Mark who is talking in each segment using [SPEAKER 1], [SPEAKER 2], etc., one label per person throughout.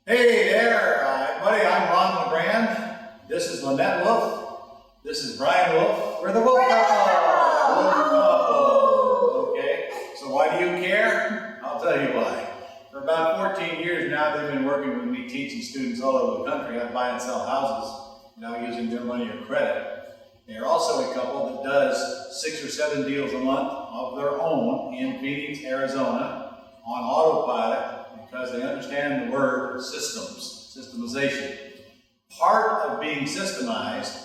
[SPEAKER 1] Hey there, everybody. I'm Ron LeGrand. This is Lynette Wolff. This is Brian Wolff. We're the Wolff Couple. Wolff Couple. Okay, so why do you care? I'll tell you why. For about 14 years now, they've been working with me teaching students all over the country how to buy and sell houses, now using their money or credit. They're also a couple that does 6 or 7 deals a month of their own in Phoenix, Arizona on autopilot, because they understand the word systems, systemization. Part of being systemized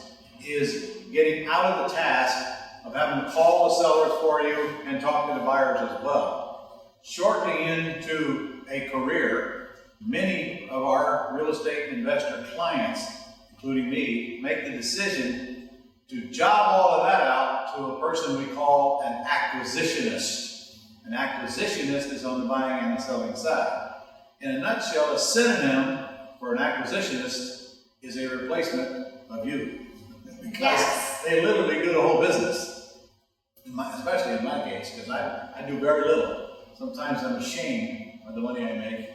[SPEAKER 1] is getting out of the task of having to call the sellers for you and talk to the buyers as well. Shortening into a career, many of our real estate investor clients, including me, make the decision to job all of that out to a person we call an acquisitionist. An acquisitionist is on the buying and the selling side. In a nutshell, a synonym for an acquisitionist is a replacement of you. Because they literally do the whole business, especially in my case, because I do very little. Sometimes I'm ashamed of the money I make.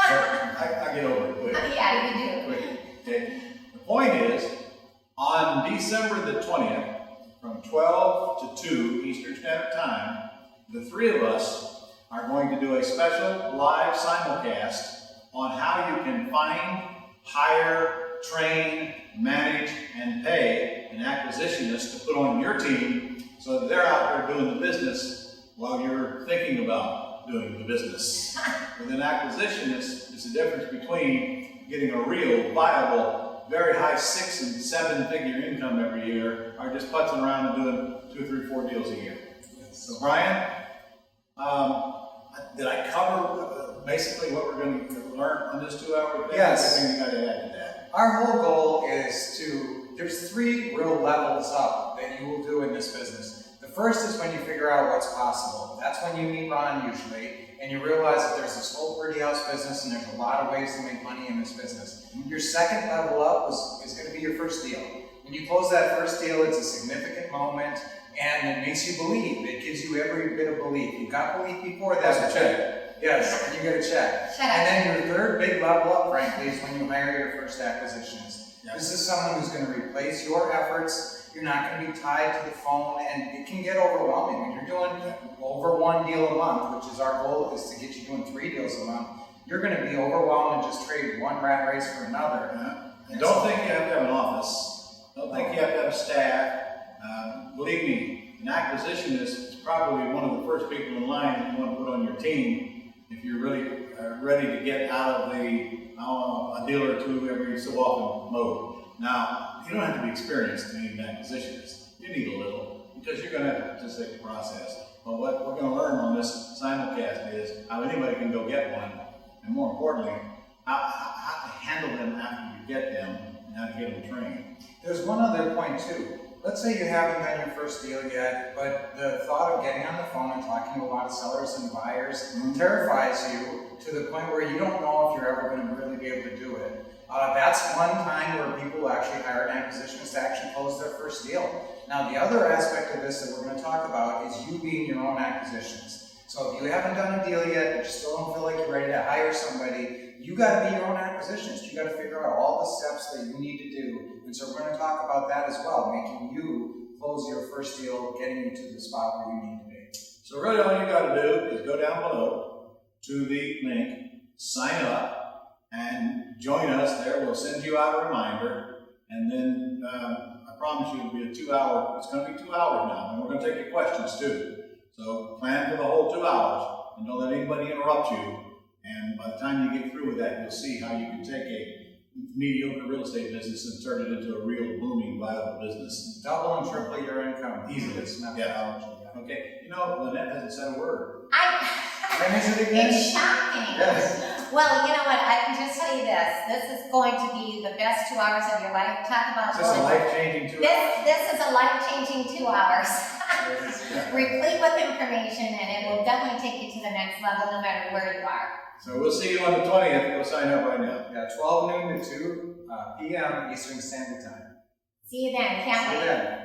[SPEAKER 1] I get over it quick.
[SPEAKER 2] Yeah, you do.
[SPEAKER 1] Quick. Okay. The point is, on December the 20th, from 12 to 2 Eastern Standard Time, the three of us are going to do a special live simulcast on how you can find, hire, train, manage, and pay an acquisitionist to put on your team so that they're out there doing the business while you're thinking about doing the business. With an acquisitionist, it's the difference between getting a real, viable, very high 6- and 7-figure income every year, or just putzing around and doing 2, 3, 4 deals a year. So Brian, did I cover basically what we're going to learn on this 2-hour thing?
[SPEAKER 3] Yes.
[SPEAKER 1] Everything you got to add to that.
[SPEAKER 3] Our whole goal is there's 3 real levels up that you will do in this business. The first is when you figure out what's possible. That's when you meet Ron usually, and you realize that there's this whole pretty house business and there's a lot of ways to make money in this business. Your second level up is going to be your first deal. When you close that first deal, it's a significant moment, and it makes you believe. It gives you every bit of belief. You got belief before that.
[SPEAKER 1] That's a check.
[SPEAKER 3] Yes, and you get a check. And then your third big level up, frankly, is when you hire your first acquisitionist.
[SPEAKER 1] Yep.
[SPEAKER 3] This is someone who's going to replace your efforts. You're not going to be tied to the phone, and it can get overwhelming. When you're doing over 1 deal a month, which is our goal, is to get you doing 3 deals a month, you're going to be overwhelmed and just trade one rat race for another.
[SPEAKER 1] And don't think you have to have an office. Don't think you have to have a staff. Believe me, an acquisitionist is probably one of the first people in line that you want to put on your team if you're really ready to get out of the a deal or 2 every so often mode. Now, you don't have to be experienced to be an acquisitionist. You need a little, because you're going to have to participate in the process. But what we're going to learn on this simulcast is how anybody can go get one, and more importantly, how to handle them after you get them, and how to get them trained.
[SPEAKER 3] There's one other point too. Let's say you haven't done your first deal yet, but the thought of getting on the phone and talking to a lot of sellers and buyers terrifies you to the point where you don't know if you're ever going to really be able to do it. That's one time where people actually hire an acquisitionist to actually close their first deal. Now, the other aspect of this that we're going to talk about is you being your own acquisitionist. So if you haven't done a deal yet, but you still don't feel like you're ready to hire somebody, you got to be your own acquisitionist. You got to figure out all the steps that you need to do. And so we're going to talk about that as well, making you close your first deal, getting you to the spot where you need to be.
[SPEAKER 1] So really all you got to do is go down below to the link, sign up, and join us there. We'll send you out a reminder, and then I promise you it'll be a 2-hour, it's going to be 2 hours now, and we're going to take your questions too. So plan for the whole 2 hours, and don't let anybody interrupt you. And by the time you get through with that, you'll see how you can take a mediocre real estate business and turn it into a real booming, viable business.
[SPEAKER 3] Double and triple your income
[SPEAKER 1] Easily.
[SPEAKER 3] It's not
[SPEAKER 1] Okay, you know, Lynette hasn't said a word.
[SPEAKER 3] When is it again?
[SPEAKER 2] It's shocking.
[SPEAKER 3] Yes.
[SPEAKER 2] Well, you know what? I can just tell you this. This is going to be the best 2 hours of your life. Talk about
[SPEAKER 1] Is this a life-changing 2 hours?
[SPEAKER 2] This is a life-changing 2 hours. Replete with information, and it will definitely take you to the next level, no matter where you are.
[SPEAKER 1] So we'll see you on the 20th. Go sign up right now.
[SPEAKER 3] Yeah, 12 noon to 2 p.m. Eastern Standard Time.
[SPEAKER 2] See you then. Can't
[SPEAKER 3] See you
[SPEAKER 2] wait.
[SPEAKER 3] then.